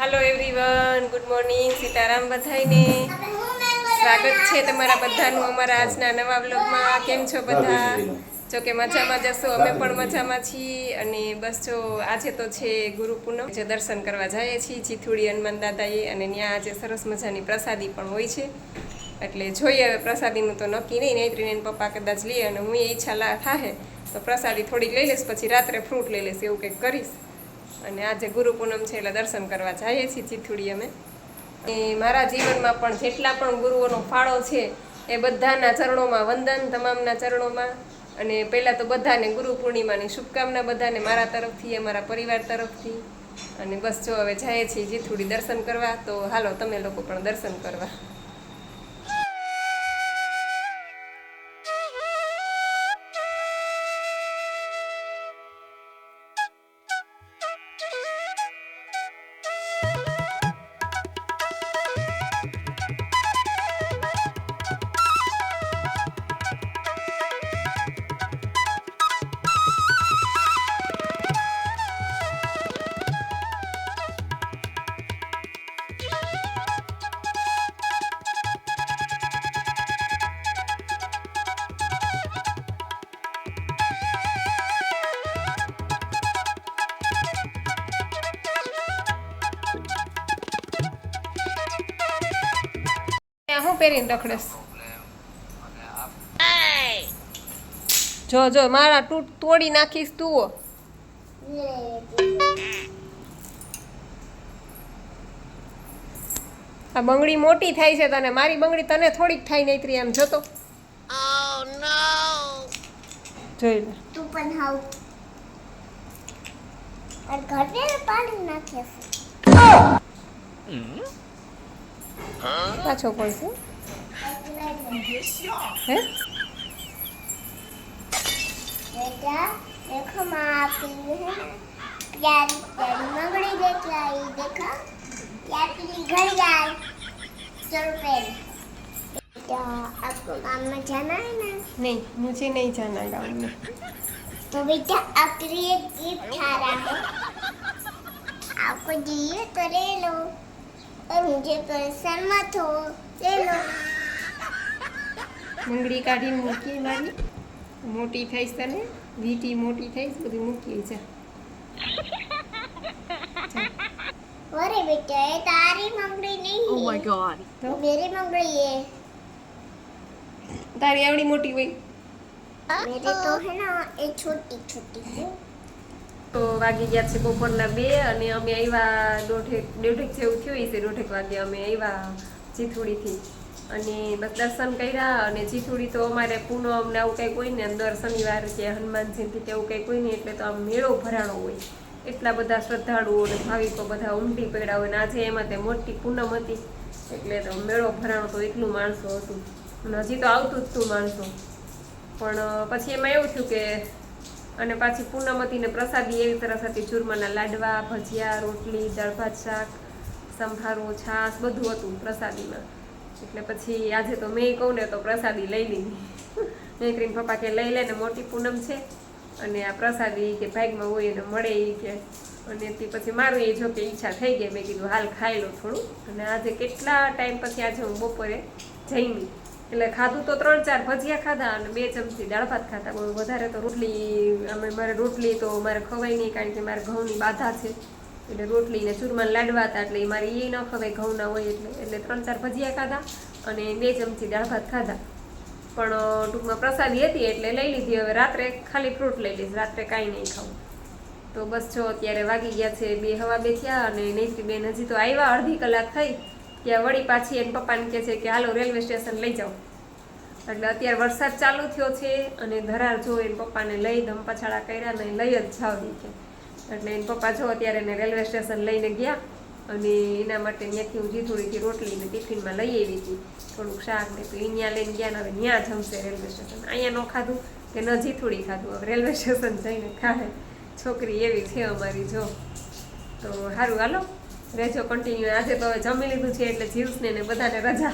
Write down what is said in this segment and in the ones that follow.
Hello everyone, good morning, Sitaram बधाईने स्वागत છે તમારા બધાનું અમારા આજના નવા વ્લોગમાં। કેમ છો બધા? જો કે મજામાં જશો, અમે પણ મજામાં છીએ। અને બસ જો આજે તો છે ગુરુ પૂનમ, જે દર્શન કરવા જઈએ છીએ ચીથુડી હનુમાન દાદાએ, અને ત્યાં આજે સરસ મજાની પ્રસાદી પણ હોય છે। એટલે જોઈએ હવે પ્રસાદીનું તો નક્કી નહીં, નૈત્રીને પપ્પા કદાચ લઈએ અને હું ઈચ્છા થાય તો પ્રસાદી થોડીક લઈ લઈશ, પછી રાત્રે ફ્રૂટ લઈ લઈશ, એવું કંઈક કરીશ। અને આજે ગુરુ પૂનમ છે એટલે દર્શન કરવા જઈએ છીએ ચીથુડી અમે। એ મારા જીવનમાં પણ જેટલા પણ ગુરુઓનો ફાળો છે એ બધાના ચરણોમાં વંદન, તમામના ચરણોમાં। અને પહેલાં તો બધાને ગુરુ પૂર્ણિમાની શુભકામના, બધાને મારા તરફથી, અમારા પરિવાર તરફથી। અને બસ જો હવે જઈએ છીએ ચીથુડી દર્શન કરવા, તો હાલો તમે લોકો પણ દર્શન કરવા। હું પહેરીને રખડેશ? જો જો મારા તૂટ તોડી નાખીશ તું। આ બંગડી મોટી થાય છે તને, મારી બંગડી તને થોડીક થાય નહીતરી એમ જોતો। જોઈ લે તું પણ હાવ અને ઘરે પાણી નાખે પાછો પડશે હે? बेटा देखो माँ आपकी है ना प्यारी प्यारी मंगड़ी देख लाई, देखा क्या पीली घड़ियाल। चलो पहन बेटा, आपको काम में जाना है ना? नहीं, मुझे नहीं जाना गाँव में। तो बेटा आपके लिए गिफ्ट आ रहा है, आपको चाहिए तो ले लो और मुझे परेशान मत हो, ले लो। મંગડી કાઢીને મૂકી મારી મોટી થઈશ, તને વીટી મોટી થઈશ, બધી મૂકી છે। अरे बेटा ये तारी मंगड़ी नहीं है। Oh my god. तो मेरी मंगड़ी है। તારી આવડી મોટી હોય मेरे तो है ना ये छोटी छोटी है। તો વાગી ગયા છે બપોરના 2 અને અમે આવ્યા દોઢેક જેવું થયું છે, દોઢેક વાગે અમે આવ્યા ચીથુડીથી। અને બસ દર્શન કર્યા। અને ચીથુડી તો અમારે પૂનમ ને આવું કંઈક હોય ને, દર શનિવાર કે હનુમાન જયંતિ કે એવું કંઈક હોય ને, એટલે તો આમ મેળો ભરાણો હોય, એટલા બધા શ્રદ્ધાળુઓ અને ભાવિકો બધા ઉમટી પડ્યા હોય। ને આજે એમાં તે મોટી પૂનમ હતી એટલે તો મેળો ભરાણો તો એટલું માણસો હતું, અને હજી તો આવતું જ હતું માણસો। પણ પછી એમાં એવું થયું કે, અને પાછી પૂનમ હતી ને પ્રસાદી એવી સરસ હતી, ચૂરમાના લાડવા, ભજીયા, રોટલી, દાળ ભાત, શાક, સંભારો, છાશ બધું હતું પ્રસાદીમાં। એટલે પછી આજે તો મેં કહું ને તો પ્રસાદી લઈ લીધી। નૈત્રીન પપ્પા કે લઈ લે ને, મોટી પૂનમ છે અને આ પ્રસાદી કે ભાગમાં હોય એને મળે એ કે। અને તે પછી મારું એ જો કે ઈચ્છા થઈ ગઈ, મેં કીધું હાલ ખાઈ લો થોડું। અને આજે કેટલા ટાઈમ પછી આજે હું બપોરે જમી, એટલે ખાધું તો 3-4 ભજીયા ખાધા અને 2 ચમચી દાળ ભાત ખાધા। બહુ વધારે તો રોટલી મારે રોટલી તો મારે ખવાય નહીં, કારણ કે મારે ઘઉંની બાધા છે, એટલે રોટલી ને ચૂરમાના લાડવા હતા એટલે મારે એ ન ખવાય ઘઉંના હોય એટલે 3-4 ભજીયા ખાધા અને 2 ચમચી દાળ ભાત ખાધા। પણ ટૂંકમાં પ્રસાદી હતી એટલે લઈ લીધી। હવે રાત્રે ખાલી ફ્રૂટ લઈ લઈશ, રાત્રે કાંઈ નહીં ખાવું। તો બસ જો અત્યારે વાગી ગયા છે 2 સવા 2 થયા। અને નૈત્રી બેન હજી તો આવ્યા અડધી કલાક થઈ ત્યાં વળી પાછી એને પપ્પાને કહે છે કે હાલો રેલવે સ્ટેશન લઈ જાઓ। એટલે અત્યારે વરસાદ ચાલુ થયો છે અને ધરાર જો એને પપ્પાને લઈ ધમપછાડા કર્યા ને લઈ જ જાવ કે, એટલે એને પપ્પા જો અત્યારે એને રેલવે સ્ટેશન લઈને ગયા। અને એના માટે ત્યાંથી હું ચીથુડીથી રોટલી ને ટિફિનમાં લઈ આવી હતી, થોડુંક શાક ને, તો ત્યાં લઈને ગયા ને હવે ત્યાં જમશે રેલવે સ્ટેશન। અહીંયા ન ખાધું કે ન ચીથુડી ખાધું, હવે રેલવે સ્ટેશન જઈને ખાય। છોકરી એવી છે અમારી જો। તો સારું હાલો રહેજો કન્ટિન્યુ। આજે તો હવે જમી લીધું છે એટલે જીવસને ને બધાને રજા,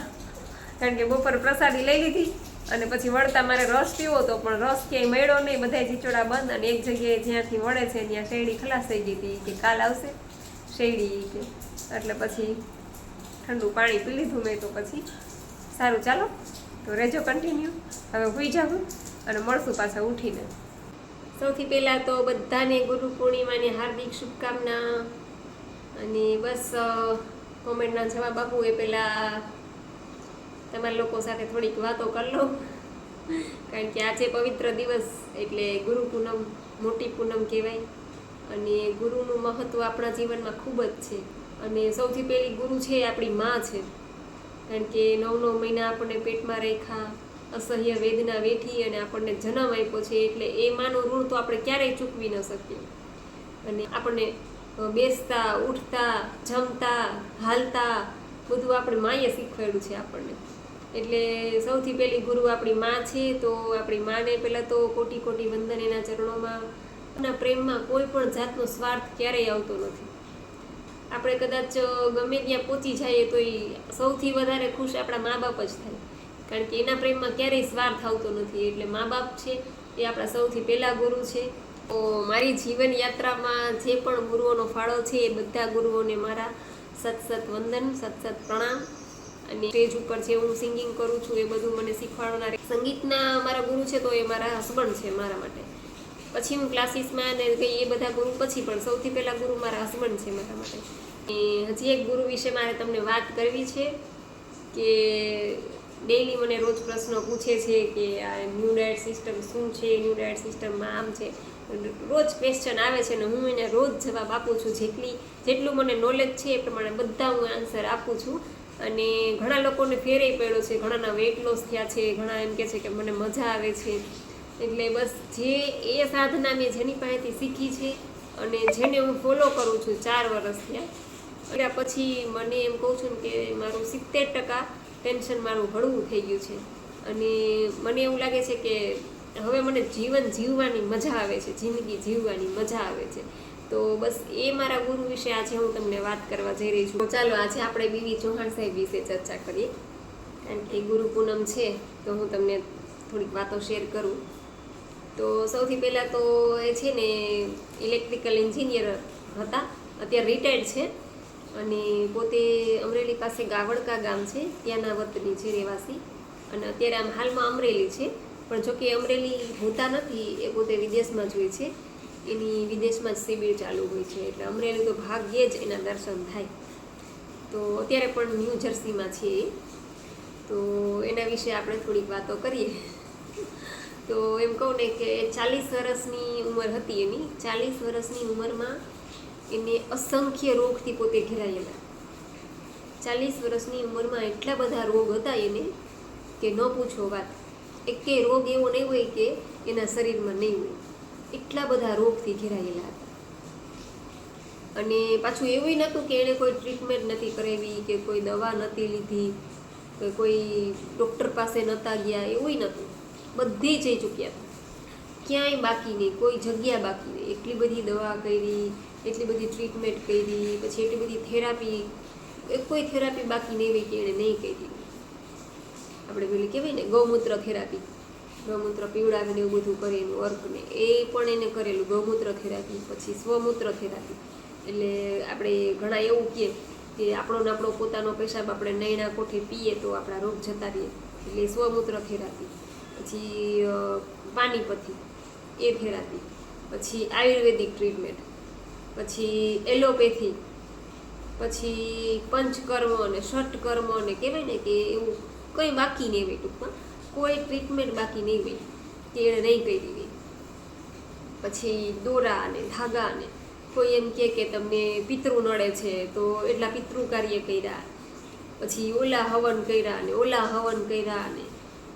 કારણ કે બપોર પ્રસાદી લઈ લીધી અને પછી વળતા મારે રસ પીવો તો પણ રસ ક્યાંય મળ્યો નહીં, બધા ચીચોડા બંધ। અને એક જગ્યાએ જ્યાંથી વળે છે ત્યાં શેરડી ખલાસ થઈ ગઈ હતી કે કાલ આવશે, શેરડી કે એટલે પછી ઠંડુ પાણી પી લીધું મેં તો પછી સારું ચાલો તો રહેજો કન્ટિન્યુ. હવે હોઈ જાઉં અને મળશું પાછા ઉઠીને. સૌથી પહેલાં તો બધાને ગુરુ પૂર્ણિમાની હાર્દિક શુભકામના. અને બસ કોમેન્ટના જવાબ આપું એ પહેલાં તમારા લોકો સાથે થોડીક વાતો કરી લઉં, કારણ કે આજે પવિત્ર દિવસ એટલે ગુરુ પૂનમ, મોટી પૂનમ કહેવાય. અને ગુરુનું મહત્ત્વ આપણા જીવનમાં ખૂબ જ છે. અને સૌથી પહેલી ગુરુ છે એ આપણી માં છે, કારણ કે 9 મહિના આપણને પેટમાં રાખ્યા, અસહ્ય વેદના વેઠી અને આપણને જન્મ આપ્યો છે. એટલે એ માનું ઋણ તો આપણે ક્યારેય ચૂકવી ન શકીએ. અને આપણને બેસતા, ઉઠતા, જમતા, હાલતા બધું આપણી માએ શીખવાડ્યું છે આપણને. એટલે સૌથી પહેલી ગુરુ આપણી માં છે. તો આપણી માને પહેલાં તો કોટી કોટી વંદન એના ચરણોમાં. એના પ્રેમમાં કોઈ પણ જાતનો સ્વાર્થ ક્યારેય આવતો નથી. આપણે કદાચ ગમે ત્યાં પહોંચી જઈએ તો એ સૌથી વધારે ખુશ આપણા મા બાપ જ થાય, કારણ કે એના પ્રેમમાં ક્યારેય સ્વાર્થ આવતો નથી. એટલે મા બાપ છે એ આપણા સૌથી પહેલા ગુરુ છે. તો મારી જીવન યાત્રામાં જે પણ ગુરુઓનો ફાળો છે એ બધા ગુરુઓને મારા સત વંદન, સત પ્રણામ. અને સ્ટેજ ઉપર જે હું સિંગિંગ કરું છું એ બધું મને શીખવાડનાર સંગીતના મારા ગુરુ છે તો એ મારા હસબન્ડ છે મારા માટે. પછી હું ક્લાસીસમાં ને ગઈ એ બધા ગુરુ પછી, પણ સૌથી પહેલાં ગુરુ મારા હસબન્ડ છે મારા માટે. હજી એક ગુરુ વિશે મારે તમને વાત કરવી છે કે ડેઈલી મને રોજ પ્રશ્નો પૂછે છે કે આ ન્યૂ ડાયટ સિસ્ટમ શું છે, ન્યૂ ડાયટ સિસ્ટમમાં આમ છે, રોજ ક્વેશ્ચન આવે છે ને હું એને રોજ જવાબ આપું છું. જેટલું મને નોલેજ છે એ પ્રમાણે બધા હું આન્સર આપું છું. અને ઘણા લોકોને ફેરેય પડ્યો છે, ઘણાના વેઇટ લોસ થયા છે, ઘણા એમ કહે છે કે મને મજા આવે છે. એટલે બસ જે એ સાધના મેં જેની પાસેથી શીખી છે અને જેને હું ફોલો કરું છું 4 વર્ષ થયા, એટલે પછી મને એમ કહું છું કે મારું 70% ટેન્શન મારું હળવું થઈ ગયું છે. અને મને એવું લાગે છે કે હવે મને જીવન જીવવાની મજા આવે છે, જિંદગી જીવવાની મજા આવે છે. તો બસ એ મારા ગુરુ વિશે આજે હું તમને વાત કરવા જઈ રહી છું. ચાલો આજે આપણે બીવી ચૌહાણ સાહેબ વિશે ચર્ચા કરીએ, કારણ કે ગુરુ પૂનમ છે તો હું તમને થોડીક વાતો શેર કરું. તો સૌથી પહેલાં તો એ છે ને ઇલેક્ટ્રિકલ એન્જિનિયર હતા, અત્યારે રિટાયર્ડ છે. અને પોતે અમરેલી પાસે ગાવડકા ગામ છે ત્યાંના વતની છે, રહેવાસી. અને અત્યારે આમ હાલમાં અમરેલી છે, પણ જોકે અમરેલી હોતા નથી, એ પોતે વિદેશમાં જ હોય છે. એની વિદેશમાં જ શિબિર ચાલુ હોય છે, એટલે અમરેલી તો ભાગ્યે જ એના દર્શન થાય. તો અત્યારે પણ ન્યૂ જર્સીમાં છે એ. તો એના વિશે આપણે થોડીક વાતો કરીએ. તો એમ કહું ને કે 40 વર્ષની ઉંમર હતી એની. 40 વર્ષની ઉંમરમાં એને અસંખ્ય રોગથી પોતે ઘેરાયેલા. 40 વર્ષની ઉંમરમાં એટલા બધા રોગ હતા એને કે ન પૂછો વાત. એકેય રોગ એવો નહીં હોય કે એના શરીરમાં નહીં હોય, એટલા બધા રોગથી ઘેરાયેલા હતા. અને પાછું એવું નહોતું કે એણે કોઈ ટ્રીટમેન્ટ નથી કરાવી કે કોઈ દવા નથી લીધી કે કોઈ ડૉક્ટર પાસે નહોતા ગયા, એવું નહોતું. બધી જઈ ચૂક્યા હતા, ક્યાંય બાકી નહીં, કોઈ જગ્યા બાકી નહીં. એટલી બધી દવા કરી, એટલી બધી ટ્રીટમેન્ટ કરી, પછી એટલી બધી થેરાપી, કોઈ થેરાપી બાકી નહીં હોય કે એણે નહીં કરી. આપણે પેલી કહેવાય ને ગૌમૂત્ર થેરાપી, ગૌમૂત્ર પીવડાવીને એવું બધું કરે એનું વર્કને, એ પણ એને કરેલું ગૌમૂત્ર થેરાપી. પછી સ્વમૂત્ર થેરાપી, એટલે આપણે ઘણા એવું કહે કે આપણો પોતાનો પેશાબ આપણે નૈણા કોઠે પીએ તો આપણા રોગ જતા રહીએ, એટલે સ્વમૂત્ર થેરાપી. પછી પાણીપથી એ થેરાપી, પછી આયુર્વેદિક ટ્રીટમેન્ટ, પછી એલોપેથી, પછી પંચકર્મ અને ષટકર્મ અને કહેવાય ને કે એવું કંઈ બાકી નહીં હોય. ટૂંકમાં કોઈ ટ્રીટમેન્ટ બાકી નહીં હોય કે એણે નહીં કરી હોય. પછી દોરા અને ધાગા અને કોઈ એમ કે તમને પિતૃ નડે છે તો એટલા પિતૃ કાર્ય કર્યા, પછી ઓલા હવન કર્યા અને ઓલા હવન કર્યા, અને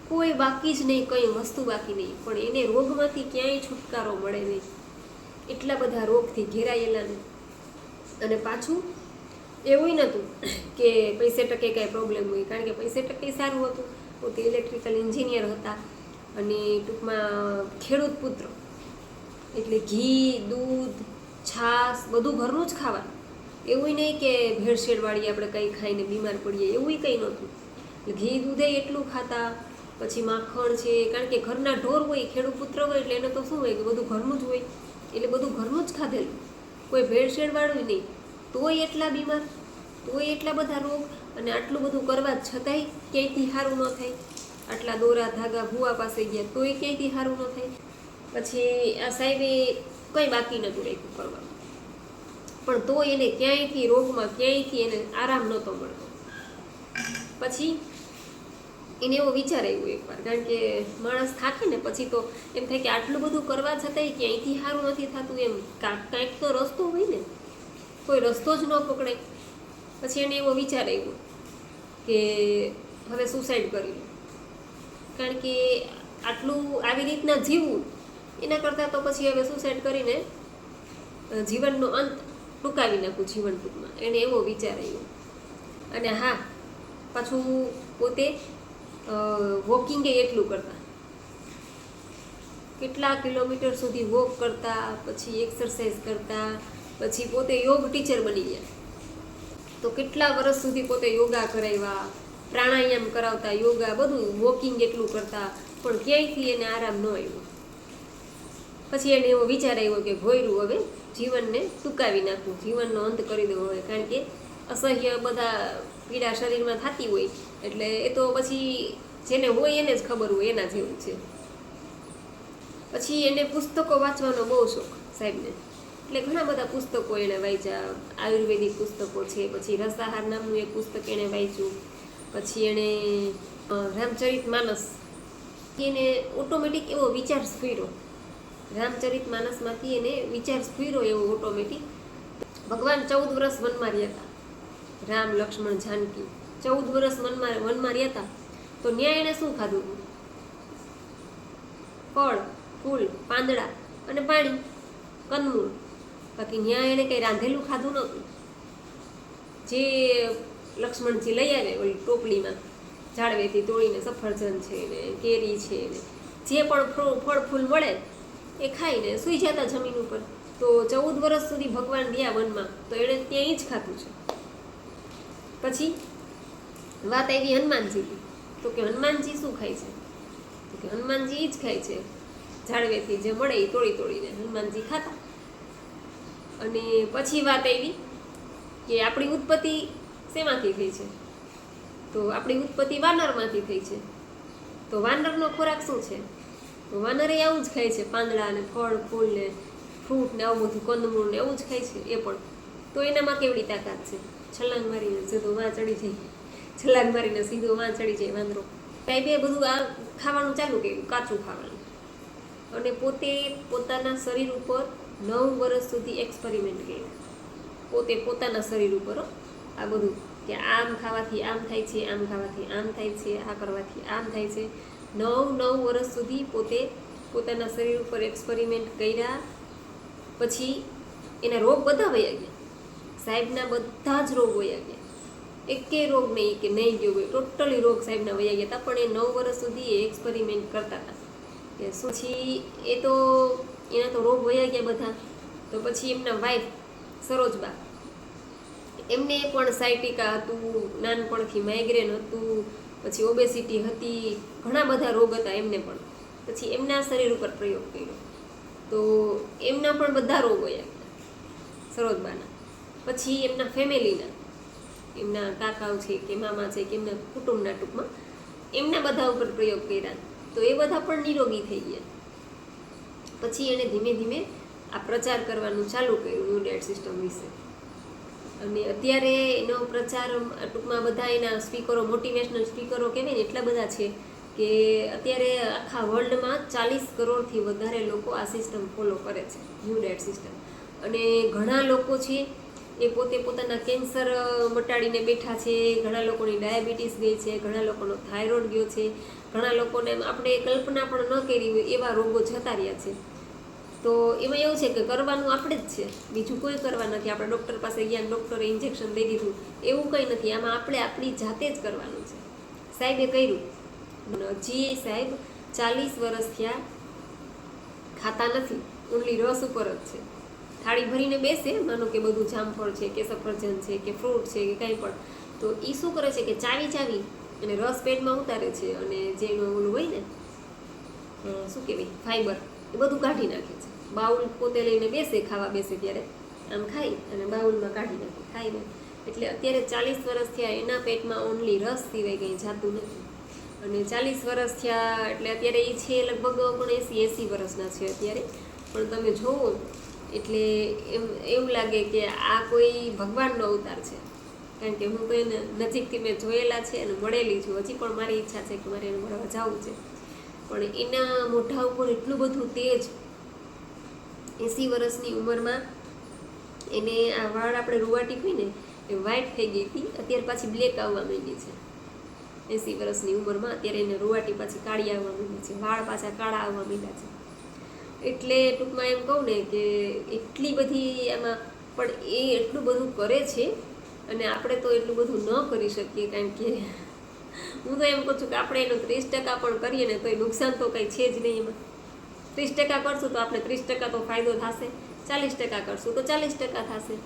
કોઈ બાકી જ નહીં, કંઈ વસ્તુ બાકી નહીં. પણ એને રોગમાંથી ક્યાંય છુટકારો મળે નહીં, એટલા બધા રોગથી ઘેરાયેલા ને. અને પાછું એવું નહોતું કે પૈસે ટકે કાંઈ પ્રોબ્લેમ હોય, કારણ કે પૈસે ટકે સારું હતું. પોતે ઇલેક્ટ્રિકલ એન્જિનિયર હતા અને ટૂંકમાં ખેડૂત પુત્ર, એટલે ઘી, દૂધ, છાશ બધું ઘરનું જ ખાવાનું. એવું નહીં કે ભેળસેળવાળી આપણે કંઈ ખાઈને બીમાર પડીએ, એવું કંઈ નહોતું. ઘી દૂધે એટલું ખાતા, પછી માખણ છે, કારણ કે ઘરના ઢોર હોય, ખેડૂત પુત્ર હોય એટલે એને તો શું હોય કે બધું ઘરનું જ હોય, એટલે બધું ઘરનું જ ખાધેલું, કોઈ ભેળસેળવાળું નહીં. તોય એટલા બીમાર, તોય એટલા બધા રોગ, અને આટલું બધું કરવા છતાંય ક્યાંયથી સારું ન થાય. આટલા દોરા ધાગા ભૂવા પાસે ગયા તોય ક્યાંયથી સારું ન થાય. પછી આ સાહેબે કંઈ બાકી નહોતું રાખ્યું કરવાનું, પણ તો એને ક્યાંયથી રોગમાં ક્યાંયથી એને આરામ નહોતો મળતો. પછી એને એવો વિચાર આવ્યો એકવાર, કારણ કે માણસ થાકે ને પછી તો એમ થાય કે આટલું બધું કરવા છતાંય ક્યાંયથી સારું નથી થતું, એમ કાંઈક તો રસ્તો હોય ને, કોઈ રસ્તો જ ન પકડે. પછી એને એવો વિચાર આવ્યો કે હવે સુસાઇડ કરી લો, કારણ કે આટલું આવી રીતના જીવવું એના કરતાં તો પછી હવે સુસાઇડ કરીને જીવનનો અંત ટૂંકાવી નાખું, જીવન ટૂંકમાં. એને એવો વિચાર આવ્યો. અને હા, પાછું પોતે વોકિંગે એટલું કરતા, કેટલા કિલોમીટર સુધી વોક કરતા, પછી એક્સરસાઇઝ કરતા, પછી પોતે યોગ ટીચર બની ગયા. તો કેટલા વર્ષ સુધી પોતે યોગા કરાવ્યા, પ્રાણાયામ કરાવતા, યોગા બધું, વોકિંગ એટલું કરતા, પણ ક્યાંયથી એને આરામ ન આવ્યો. પછી એને એવો વિચાર આવ્યો કે ભોયરું હવે જીવનને ટૂંકાવી નાખવું, જીવનનો અંત કરી દેવો હોય, કારણ કે અસહ્ય બધા પીડા શરીરમાં થતી હોય એટલે એ તો પછી જેને હોય એને જ ખબર હોય, એના જેવું છે. પછી એને પુસ્તકો વાંચવાનો બહુ શોખ સાહેબને, એટલે ઘણા બધા પુસ્તકો એણે વાંચ્યા. આયુર્વેદિક પુસ્તકો છે, પછી રસાહાર નામનું એક પુસ્તક એણે વાંચ્યું, પછી એણે રામચરિત માનસ, એને ઓટોમેટિક એવો વિચાર સ્ફીરો, રામચરિત માનસમાંથી એને વિચાર સ્ફીરો એવો ઓટોમેટિક. ભગવાન 14 વર્ષ વનમાં રહ્યા હતા, રામ લક્ષ્મણ જાનકી 14 વર્ષ વનમાં રહ્યા હતા. તો ન્યાય એણે શું ખાધું? ફળ, ફૂલ, પાંદડા અને પાણી, કંદમૂળ. બાકી ન્યાય એને કંઈ રાંધેલું ખાધું નહોતું. જે લક્ષ્મણજી લઈ આવે ઓલી ટોપલીમાં ઝાડવેથી તોડીને, સફરજન છે ને કેરી છે ને જે પણ ફળ ફૂલ મળે એ ખાઈને સૂઈ જતા જમીન ઉપર. તો 14 વર્ષ સુધી ભગવાન રહ્યા વનમાં, તો એણે ત્યાં જ ખાધું છે. પછી વાત આવી હનુમાનજીની, તો કે હનુમાનજી શું ખાય છે? તો કે હનુમાનજી જ ખાય છે, ઝાડવેથી જે મળે એ તોડીને હનુમાનજી ખાતા. અને પછી વાત આવી કે આપણી ઉત્પત્તિ શેમાંથી થઈ છે? તો આપણી ઉત્પત્તિ વાનરમાંથી થઈ છે. તો વાનરનો ખોરાક શું છે? તો વાનરે આવું જ ખાય છે, પાંદડા ને ફળ ફૂલ ને ફ્રૂટ ને આવું બધું, કંદમૂળ ને એવું જ ખાય છે એ પણ. તો એનામાં કેવડી તાકાત છે? છલાંગ મારીને સીધો વાં ચડી જાય, છલાંગ મારીને સીધો વાં ચડી જાય વાંદરો. સાહેબે બધું આ ખાવાનું ચાલુ કર્યું, કાચું ખાવાનું. અને પોતે પોતાના શરીર ઉપર 9 વર્ષ સુધી એક્સપેરિમેન્ટ કર્યું, પોતે પોતાના શરીર ઉપર. આ બધું કે આમ ખાવાથી આમ થાય છે, આમ ખાવાથી આમ થાય છે, આ કરવાથી આમ થાય છે. 9 વર્ષ સુધી પોતે પોતાના શરીર ઉપર એક્સપેરિમેન્ટ કર્યા. પછી એના રોગ બધા વયા ગયા, સાહેબના બધા જ રોગ વયા ગયા. એકે રોગ નહીં કે નહીં ગયો હોય, ટોટલી રોગ સાહેબના વયા ગયા હતા. પણ એ 9 વર્ષ સુધી એ એક્સપેરિમેન્ટ કરતા હતા કે શું. પછી એ તો એના તો રોગ વયા ગયા બધા. તો પછી એમના વાઈફ સરોજબા, એમને પણ સાયટિકા હતું, નાનપણથી માઇગ્રેન હતું, પછી ઓબેસિટી હતી, ઘણા બધા રોગ હતા એમને પણ. પછી એમના શરીર ઉપર પ્રયોગ કર્યો તો એમના પણ બધા રોગ વયા ગયા સરોજબાના. પછી એમના ફેમિલીના, એમના કાકાઓ છે કે મામા છે કે એમના કુટુંબના ટૂંકમાં, એમના બધા ઉપર પ્રયોગ કર્યા તો એ બધા પણ નિરોગી થઈ ગયા. પછી એણે ધીમે ધીમે આ પ્રચાર કરવાનું ચાલુ કર્યું ન્યૂ ડાયટ સિસ્ટમ વિશે. અને અત્યારે એનો પ્રચાર ટૂંકમાં બધા એના સ્પીકરો, મોટિવેશનલ સ્પીકરો કહેવાય ને એટલા બધા છે કે અત્યારે આખા વર્લ્ડમાં 40 કરોડથી વધારે લોકો આ સિસ્ટમ ફોલો કરે છે, ન્યૂ ડાયટ સિસ્ટમ. અને ઘણા લોકો છે એ પોતે પોતાના કેન્સર મટાડીને બેઠા છે, ઘણા લોકોની ડાયાબિટીસ ગઈ છે, ઘણા લોકોનો થાઇરોઇડ ગયો છે, ઘણા લોકોને આપણે કલ્પના પણ ન કરી હોય એવા રોગો જતા રહ્યા છે. તો એમાં એવું છે કે કરવાનું આપણે જ છે, બીજું કોઈ કરવા નથી. આપણે ડૉક્ટર પાસે ગયા, ડૉક્ટરે ઇન્જેક્શન દઈ દીધું એવું કંઈ નથી. આમાં આપણે આપણી જાતે જ કરવાનું છે. સાહેબે કર્યું. હજી સાહેબ 40 વર્ષ થયા ખાતા નથી, ઓનલી રસ ઉપર જ છે. થાળી ભરીને બેસે, માનો કે બધું જામફળ છે કે સફરજન છે કે ફ્રૂટ છે કે કાંઈ પણ, તો એ શું કરે છે કે ચાવી અને રસ પેટમાં ઉતારે છે, અને જે એનું ઓલું હોય ને શું કહેવાય ફાઈબર, એ બધું કાઢી નાખે છે. બાઉલ પોતે લઈને બેસે, ખાવા બેસે ત્યારે આમ ખાઈ અને બાઉલમાં કાઢી નાખી ખાઈને. એટલે અત્યારે 40 વર્ષ થયા એના પેટમાં ઓનલી રસ સિવાય કંઈ જાતું નથી. અને 40 વર્ષ થયા એટલે અત્યારે એ છે લગભગ 79-80 વર્ષના છે અત્યારે. પણ તમે જોવો એટલે એવું લાગે કે આ કોઈ ભગવાનનો અવતાર છે. કારણ કે હું તો એને નજીકથી મેં જોયેલા છે અને મળેલી છું. હજી પણ મારી ઈચ્છા છે કે મારે એને મળવા જવું છે. પણ એના મોઢા ઉપર એટલું બધું તેજ, 80 વર્ષની ઉંમરમાં એને આ વાળ આપણે રૂવાટી હોય ને એ વ્હાઈટ થઈ ગઈ હતી, અત્યારે પાછી બ્લેક આવવા માંડી છે. 80 વર્ષની ઉંમરમાં અત્યારે એને રૂવાટી પાછી કાળી આવવા માંડી છે, વાળ પાછા કાળા આવવા માંડ્યા છે. એટલે ટૂંકમાં એમ કહું ને કે એટલી બધી એમાં, પણ એ એટલું બધું કરે છે અને આપણે તો એટલું બધું ન કરી શકીએ. કારણ કે હું તો એમ કહું છું કે આપણે એનું 30% પણ કરીએ ને તો એ નુકસાન તો કંઈ છે જ નહીં એમાં. 30% કરશું તો આપણે 30% તો ફાયદો થશે, 40% કરશું તો 40% થશે,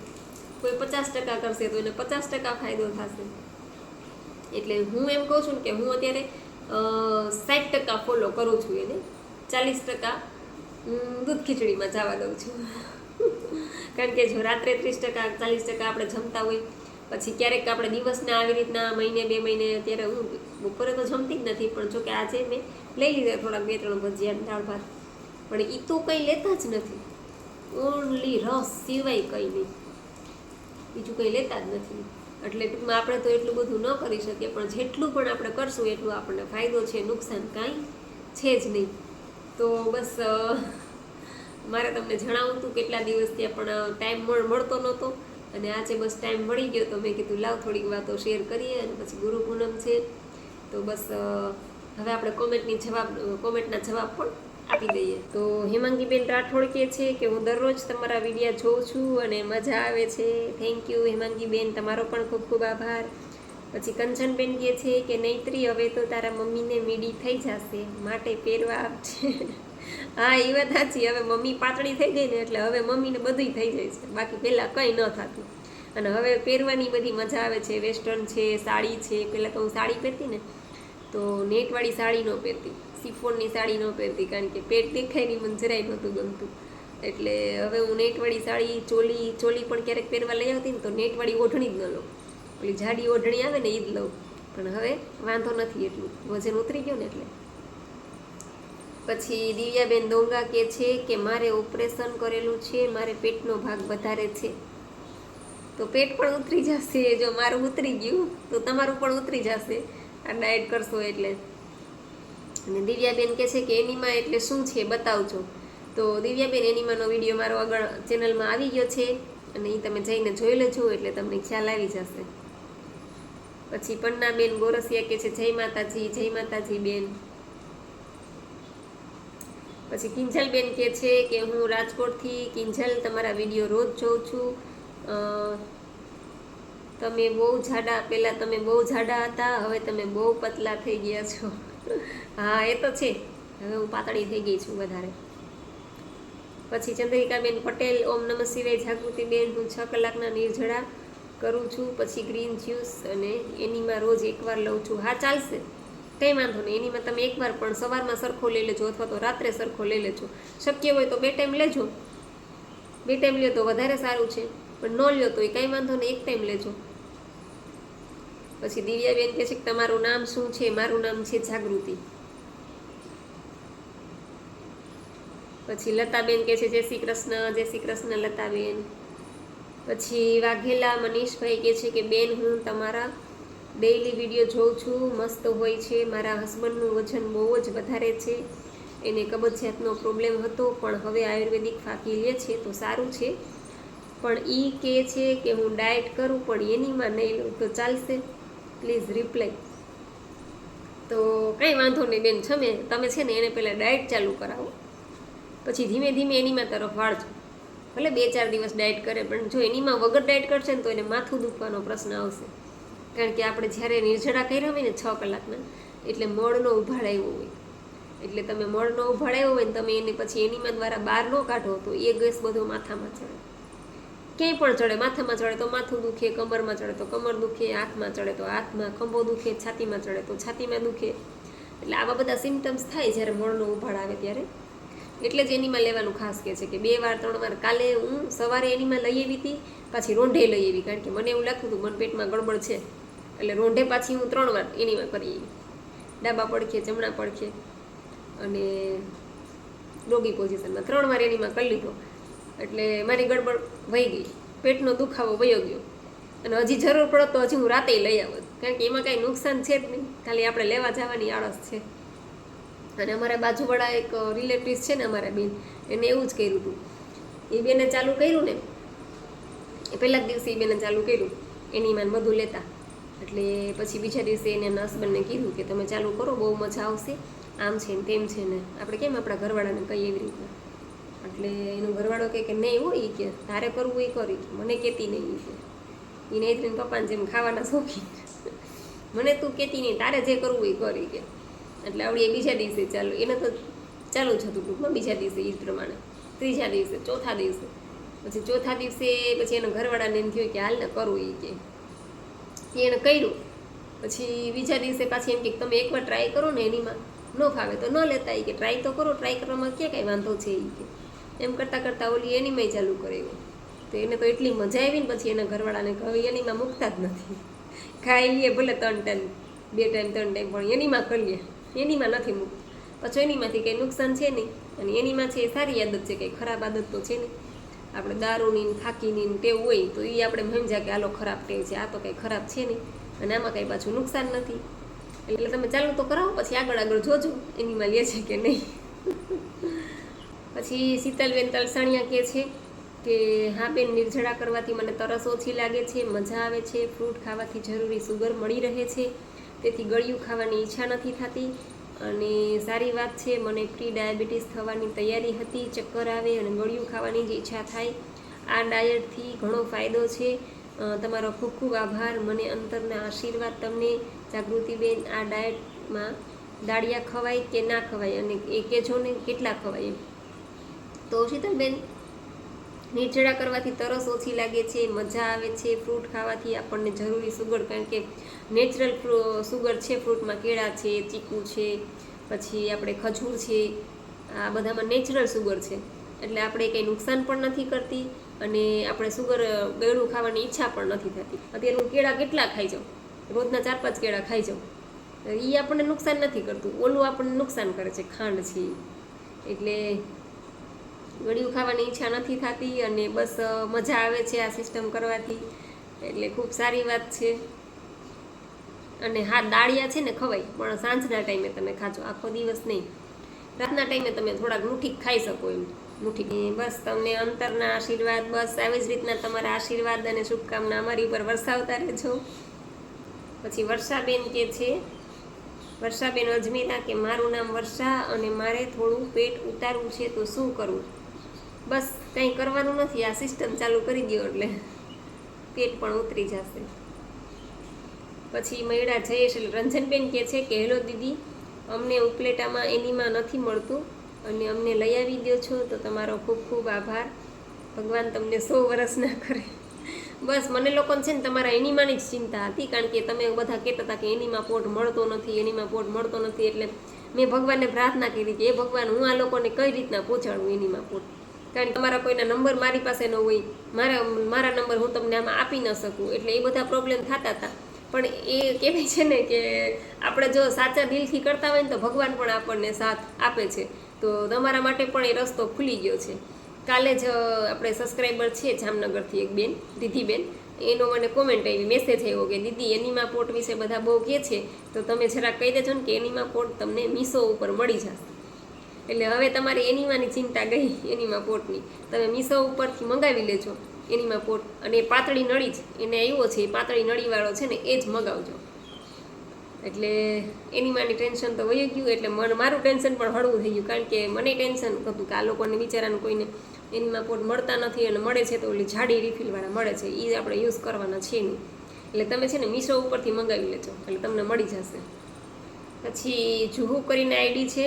કોઈ 50% કરશે તો એને 50% ફાયદો થશે. એટલે હું એમ કહું છું કે હું અત્યારે 60% ફોલો કરું છું એને, 40% દૂધ ખીચડીમાં જવા દઉં છું. કારણ કે જો રાત્રે 30% 40% આપણે જમતા હોય, પછી ક્યારેક આપણે દિવસના આવી રીતના મહિને 2 મહિને, અત્યારે હું બપોરે તો જમતી જ નથી, પણ જો કે આજે મેં લઈ લીધા થોડાક 2-3 ભજીયા દાળ ભાત, પણ એ તો કંઈ લેતા જ નથી. ઓનલી રસ સિવાય કંઈ નહીં, બીજું કંઈ લેતા જ નથી. એટલે ટૂંકમાં આપણે તો એટલું બધું ન કરી શકીએ, પણ જેટલું પણ આપણે કરશું એટલું આપણને ફાયદો છે, નુકસાન કાંઈ છે જ નહીં. તો બસ મારે તમને જણાવું હતું કેટલા દિવસ ત્યાં, પણ ટાઈમ મળતો નહોતો અને આજે બસ ટાઈમ મળી ગયો તો મેં કીધું લાવ થોડીક વાતો શેર કરીએ. અને પછી ગુરુ પૂનમ છે તો બસ હવે આપણે કોમેન્ટના જવાબ પણ આપી દઈએ. તો હેમાંગીબેન રાઠોડ કહે છે કે હું દરરોજ તમારા વિડીયા જોઉં છું અને મજા આવે છે. થેન્ક યુ હેમાંગીબેન, તમારો પણ ખૂબ ખૂબ આભાર. પછી કંચનબેન કહે છે કે નૈત્રી હવે તો તારા મમ્મીને મીડી થઈ જશે, માટે પહેરવા આપજે. હા, એ વાત સાચી. હવે મમ્મી પાતળી થઈ ગઈ ને એટલે હવે મમ્મીને બધું થઈ જાય છે, બાકી પહેલાં કંઈ ન થતું. અને હવે પહેરવાની બધી મજા આવે છે. વેસ્ટર્ન છે, સાડી છે. પહેલાં તો હું સાડી પહેરતી ને તો નેટવાળી સાડી ન પહેરતી, સિફોનની સાડી ન પહેરતી, કારણ કે પેટ દેખાય નહીં, મને જરાય નહોતું ગમતું. એટલે હવે હું નેટવાળી સાડી, ચોલી પણ ક્યારેક પહેરવા લઈ આવતી ને તો નેટવાળી ઓઢણી જ ન લઉં, પેલી જાડી ઓઢણી આવે ને એ જ લઉં. પણ હવે વાંધો નથી, એટલું વજન ઉતરી ગયો ને એટલે. પછી દિવ્યાબેન દોંગા કહે છે કે મારે ઓપરેશન કરેલું છે, મારે પેટનો ભાગ વધારે છે. તો પેટ પણ ઉતરી જશે, જો મારું ઉતરી ગયું તો તમારું પણ ઉતરી જશે આ ડાયટ કરશો એટલે. અને દિવ્યાબેન કહે છે કે એનીમા એટલે શું છે બતાવજો. તો દિવ્યાબેન, એનીમાનો વિડીયો મારો આગળ ચેનલમાં આવી ગયો છે અને એ તમે જઈને જોઈ લેજો એટલે તમને ખ્યાલ આવી જશે. પછી પન્નાબેન ગોરસિયા કહે છે જય માતાજી, જય માતાજી બેન. પછી કિંજલબેન કહે છે કે હું રાજકોટથી, કિંજલ તમારા વિડીયો રોજ જોઉં છું. તમે બહુ જાડા, પહેલાં તમે બહુ જાડા હતા, હવે તમે બહુ પતલા થઈ ગયા છો. હા, એ તો છે, હવે હું પાતળી થઈ ગઈ છું વધારે. પછી ચંદ્રિકાબેન પટેલ, ઓમ નમઃ શિવાય જાગૃતિબેન, હું 6 કલાકના નિર્જળા કરું છું, પછી ગ્રીન જ્યુસ અને એનીમાં રોજ એકવાર લઉં છું. હા, ચાલશે, કંઈ વાંધો નહીં. એનીમાં તમે એકવાર પણ સવારમાં સરખો લઈ લેજો અથવા તો રાત્રે સરખો લઈ લેજો. શક્ય હોય તો 2 ટાઈમ લેજો, 2 ટાઈમ લ્યો તો વધારે સારું છે, પણ ન લ્યો તો એ કાંઈ વાંધો નહીં, 1 ટાઈમ લેજો. પછી દિવ્યાબેન કહે છે કે તમારું નામ શું છે? મારું નામ છે જાગૃતિ. પછી લતાબેન કહે છે જય શ્રી કૃષ્ણ, જય શ્રી કૃષ્ણ લતાબેન. પછી વાઘેલા મનીષભાઈ કહે છે કે બેન હું તમારા ડેઈલી વિડીયો જોઉં છું, મસ્ત હોય છે. મારા હસબન્ડનું વજન બહુ જ વધારે છે, એને કબજિયાતનો પ્રોબ્લેમ હતો પણ હવે આયુર્વેદિક ફાંકી લે છે તો સારું છે. પણ એ કહે છે કે હું ડાયટ કરું પણ એનીમાં નહીં લઉં તો ચાલશે? Please reply. તો કંઈ વાંધો નહીં બેન, તમે છે ને એને પહેલાં ડાયટ ચાલુ કરાવો, પછી ધીમે ધીમે એનીમાં તરફ વાળજો. ભલે 2-4 દિવસ ડાયટ કરે, પણ જો એનીમાં વગર ડાયટ કરશે ને તો એને માથું દુખવાનો પ્રશ્ન આવશે. કારણ કે આપણે જ્યારે નિર્જળા કર્યા હોય ને 6 કલાકના, એટલે મળનો ઉભાડાયો હોય, એટલે તમે મળનો ઉભાડાયો હોય ને તમે એને પછી એનીમાં દ્વારા બહાર ન કાઢો તો એ ગેસ બધો માથામાં ચડે, ક્યાંય પણ ચડે. માથામાં ચડે તો માથું દુખે, કમરમાં ચડે તો કમર દુખે, હાથમાં ચડે તો હાથમાં, ખંભો દુખે, છાતીમાં ચડે તો છાતીમાં દુખે. એટલે આવા બધા સિમ્ટમ્સ થાય જ્યારે મળનો ઉભાડ આવે ત્યારે. એટલે જ એનીમાં લેવાનું ખાસ કહે છે કે 2 વાર 3 વાર. કાલે હું સવારે એનીમાં લઈ આવી હતી, પાછી રોંઢે લઈ આવી, કારણ કે મને એવું લાગતું હતું મને પેટમાં ગડબડ છે, એટલે રોંઢે પાછી હું 3 વાર એનીમાં કરી આવી, ડાબા પડખે, જમણા પડખે અને ડોગી પોઝિશનમાં 3 વાર એનીમાં કરી લીધો. એટલે મારી ગડબડ વહી ગઈ, પેટનો દુખાવો વયો ગયો. અને હજી જરૂર પડે તો હજી હું રાતે લઈ આવત, કારણ કે એમાં કાંઈ નુકસાન છે જ નહીં, ખાલી આપણે લેવા જવાની આળસ છે. અને અમારા બાજુવાળા એક રિલેટિવ્સ છે ને અમારા બેન, એને એવું જ કર્યું હતું. એ બેને ચાલુ કર્યું ને, એ પહેલા જ દિવસે એ બેને ચાલુ કર્યું એનીમાં બધું લેતા. એટલે પછી બીજા દિવસે એને એના હસબન્ડને કીધું કે તમે ચાલુ કરો, બહુ મજા આવશે, આમ છે ને તેમ છે ને. આપણે કેમ આપણા ઘરવાળાને કહીએ એવી રીતના. એટલે એનો ઘરવાળો કહે કે નહીં હોય, એ કે તારે કરવું એ કરી, મને કહેતી નહીં. કે એને એ પપ્પાને જેમ ખાવાના શોખીન, મને તું કહેતી નહીં, તારે જે કરવું એ કરી કે. એટલે આવડી બીજા દિવસે ચાલુ, એને તો ચાલુ જ હતું ટૂંકમાં. બીજા દિવસે એ પ્રમાણે, ત્રીજા દિવસે, ચોથા દિવસે, પછી ચોથા દિવસે પછી એના ઘરવાળાને એમ થયું કે હાલ ને કરવું એ કે. એણે કર્યું. પછી બીજા દિવસે પાછી એમ કે તમે એકવાર ટ્રાય કરો ને, એનીમાં ન ફાવે તો ન લેતા, એ કે ટ્રાય તો કરો, ટ્રાય કરવામાં ક્યાં કાંઈ વાંધો છે એ કે. એમ કરતાં કરતાં ઓલી એનીમાંય ચાલુ કરાવ્યું. તો એને તો એટલી મજા આવી ને પછી એના ઘરવાળાને હવે એનીમાં મૂકતા જ નથી. ખાઈ લઈએ ભલે 3 ટાઈમ, 2 ટાઈમ 3 ટાઈમ, પણ એનીમાં કરી લે, એનીમાં નથી મૂકતું. પછી એનીમાંથી કંઈ નુકસાન છે નહીં. અને એનીમાં છે એ સારી આદત છે, કંઈ ખરાબ આદત તો છે નહીં. આપણે દારૂની થાકીની ટેવ હોય તો એ આપણે સમજ્યા કે આલો ખરાબ ટેવ છે, આ તો કંઈ ખરાબ છે નહીં, અને આમાં કંઈ પાછું નુકસાન નથી. એટલે તમે ચાલુ તો કરાવો, પછી આગળ જોજો એનીમાં લે છે કે નહીં. પછી શીતલબેન તલસાણિયા કહે છે કે હા બેન, નિર્જળા કરવાથી મને તરસ ઓછી લાગે છે, મજા આવે છે, ફ્રૂટ ખાવાથી જરૂરી સુગર મળી રહે છે, તેથી ગળ્યું ખાવાની ઈચ્છા નથી થતી. અને સારી વાત છે, મને પ્રી ડાયાબિટીસ થવાની તૈયારી હતી, ચક્કર આવે અને ગળ્યું ખાવાની જ ઈચ્છા થાય. આ ડાયટથી ઘણો ફાયદો છે. તમારો ખૂબ ખૂબ આભાર, મને અંતરના આશીર્વાદ તમને. જાગૃતિબેન, આ ડાયટમાં દાળિયા ખવાય કે ના ખવાય, અને એ કહેજો ને કેટલા ખવાય એમ. તો શીતલબેન, નિર્જળા કરવાથી તરસ ઓછી લાગે છે, મજા આવે છે, ફ્રૂટ ખાવાથી આપણને જરૂરી સુગર, કારણ કે નેચરલ સુગર છે ફ્રૂટમાં, કેળા છે, ચીકુ છે, પછી આપણે ખજૂર છે, આ બધામાં નેચરલ સુગર છે. એટલે આપણે કંઈ નુકસાન પણ નથી કરતી, અને આપણે સુગર ગળ્યું ખાવાની ઈચ્છા પણ નથી થતી. અત્યારે હું કેળા કેટલા ખાઈ જાઉં, રોજના 4-5 કેળા ખાઈ જાઉં, એ આપણને નુકસાન નથી કરતું. ઓલું આપણને નુકસાન કરે છે, ખાંડ છે. એટલે ગળ્યું ખાવાની ઈચ્છા નથી થતી, અને બસ મજા આવે છે આ સિસ્ટમ કરવાથી, એટલે ખૂબ સારી વાત છે. અને હા, દાળિયા છે ને ખવાય, પણ સાંજના ટાઈમે તમે ખાજો, આખો દિવસ નહીં. રાતના ટાઈમે તમે થોડાક મુઠ્ઠી ખાઈ શકો એમ, મુઠ્ઠી. બસ તમને અંતરના આશીર્વાદ, બસ આવી જ રીતના તમારા આશીર્વાદ અને શુભકામના અમારી ઉપર વરસાવતા રહેજો. પછી વર્ષાબેન કે છે, વર્ષાબેન અજમેરા કે મારું નામ વર્ષા અને મારે થોડું પેટ ઉતારવું છે તો શું કરવું? બસ કંઈ કરવાનું નથી, આ સિસ્ટમ ચાલુ કરી દો એટલે પેટ પણ ઉતરી જશે. પછી મહિડા જયેશ રંજનબેન કહે છે કે હેલો દીદી, અમને ઉપલેટામાં એનીમાં નથી મળતું અને અમને લઈ આવી દો છો તો તમારો ખૂબ ખૂબ આભાર. ભગવાન તમને 100 વર્ષ ના કરે. બસ મને લોકોને છે ને તમારા એનીમાંની જ ચિંતા હતી, કારણ કે તમે બધા કહેતા હતા કે એનીમાં પોટ મળતો નથી, એનીમાં પોટ મળતો નથી. એટલે મેં ભગવાનને પ્રાર્થના કરી કે એ ભગવાન, હું આ લોકોને કઈ રીતના પહોંચાડું એનીમાં પોટ, કારણ કે તમારા કોઈના નંબર મારી પાસે ન હોય, મારા નંબર હું તમને આમાં આપી ન શકું, એટલે એ બધા પ્રોબ્લેમ થતા હતા. પણ એ કહેવાય છે ને કે આપણે જો સાચા દિલથી કરતા હોય ને તો ભગવાન પણ આપણને સાથ આપે છે. તો તમારા માટે પણ એ રસ્તો ખુલી ગયો છે. કાલે જ આપણે સબસ્ક્રાઈબર છે જામનગરથી એક બેન, દીદીબેન, એનો મને કોમેન્ટ આવી, મેસેજ આવ્યો કે દીદી એનીમાં પોટ વિશે બધા બહુ કહે છે, તો તમે જરાક કહી દેજો ને કે એનીમાં પોટ તમને મીશો ઉપર મળી જશે. એટલે હવે તમારે એનીમાંની ચિંતા ગઈ, એનીમાં પોટની. તમે મીશો ઉપરથી મંગાવી લેજો એનીમાં પોટ, અને પાતળી નળી જ એને આવ્યો છે, પાતળી નળીવાળો છે ને એ જ મગાવજો. એટલે એનીમાંની ટેન્શન તો વહી ગયું, એટલે મારું ટેન્શન પણ હળવું થઈ ગયું, કારણ કે મને ટેન્શન હતું કે આ લોકોને બિચારાને કોઈને એનીમાં પોટ મળતા નથી, અને મળે છે તો ઓલી જાડી રિફિલવાળા મળે છે, એ આપણે યુઝ કરવાના છે નહીં. એટલે તમે છે ને મીશો ઉપરથી મંગાવી લેજો, એટલે તમને મળી જશે. પછી જુહુ કરીને આઈડી છે,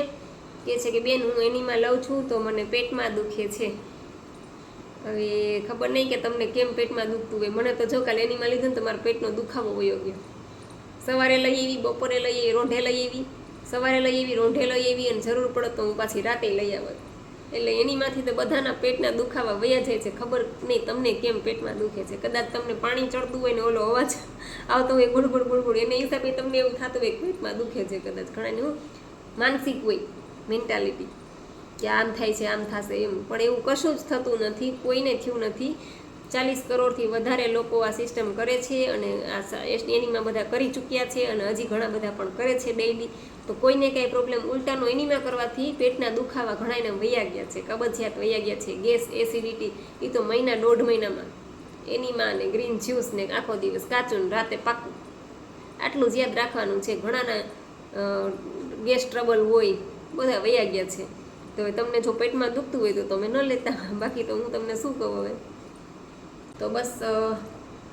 કહે છે કે બેન હું એનીમાં લઉં છું તો મને પેટમાં દુખે છે. હવે ખબર નહીં કે તમને કેમ પેટમાં દુખતું હોય. મને તો જો કાલે એનીમાં લીધું ને તો મારા પેટનો દુખાવો વયો ગયો. સવારે લઈ આવી, બપોરે લઈ આવી, રોંઢે લઈ આવી, સવારે લઈ આવી, રોંઢે લઈ આવી, અને જરૂર પડે તો હું પાછી રાતે લઈ આવત. એટલે એનીમાંથી તો બધાના પેટના દુખાવા વયા જાય છે. ખબર નહીં તમને કેમ પેટમાં દુખે છે. કદાચ તમને પાણી ચડતું હોય ને ઓલો અવાજ આવતો હોય ગુડગુડ ગુડગુડ, એને હિસાબે તમને એવું થતું હોય કે પેટમાં દુખે છે. કદાચ ઘણાને હું માનસિક હોય મેન્ટાલિટી કે આમ થાય છે આમ થશે એમ, પણ એવું કશું જ થતું નથી, કોઈને થયું નથી. 40 કરોડથી વધારે લોકો આ સિસ્ટમ કરે છે અને આ એનીમાં બધા કરી ચૂક્યા છે અને હજી ઘણા બધા પણ કરે છે ડેઈલી. તો કોઈને કાંઈ પ્રોબ્લેમ ઉલટાનો એનીમાં કરવાથી પેટના દુખાવા ઘણાને વયા ગયા છે, કબજિયાત વયા ગયા છે, ગેસ એસિડિટી એ તો મહિના 1.5 મહિનામાં એનીમાં ને ગ્રીન જ્યુસ ને આખો દિવસ કાચું ને રાતે પાકું, આટલું જ યાદ રાખવાનું છે. ઘણાના ગેસ ટ્રબલ હોય બધા વયા ગયા છે. તો હવે તમને જો પેટમાં દુખતું હોય તો તમે ન લેતા, બાકી તો હું તમને શું કહું હવે. તો બસ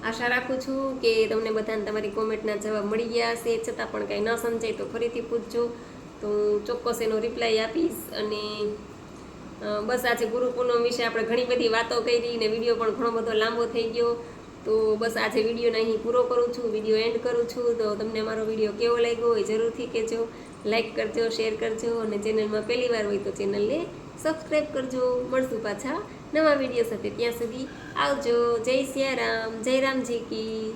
આશા રાખું છું કે તમને બધાને તમારી કોમેન્ટના જવાબ મળી ગયા હશે. છતાં પણ કાંઈ ન સમજાય તો ફરીથી પૂછજો, તો હું ચોક્કસ એનો રિપ્લાય આપીશ. અને બસ આજે ગુરુ પૂનમ વિશે આપણે ઘણી બધી વાતો કરી ને વિડીયો પણ ઘણો બધો લાંબો થઈ ગયો. તો બસ આજે વિડીયોને અહીં પૂરો કરું છું, વિડીયો એન્ડ કરું છું. તો તમને મારો વિડીયો કેવો લાગ્યો હોય જરૂરથી કહેજો, લાઈક કરજો, શેર કરજો અને ચેનલમાં પહેલી વાર હોય તો ચેનલને સબસ્ક્રાઈબ કરજો. મળશું પાછા નવા વિડીયો સાથે, ત્યાં સુધી આવજો. જય સિયારામ, જય રામજી કી.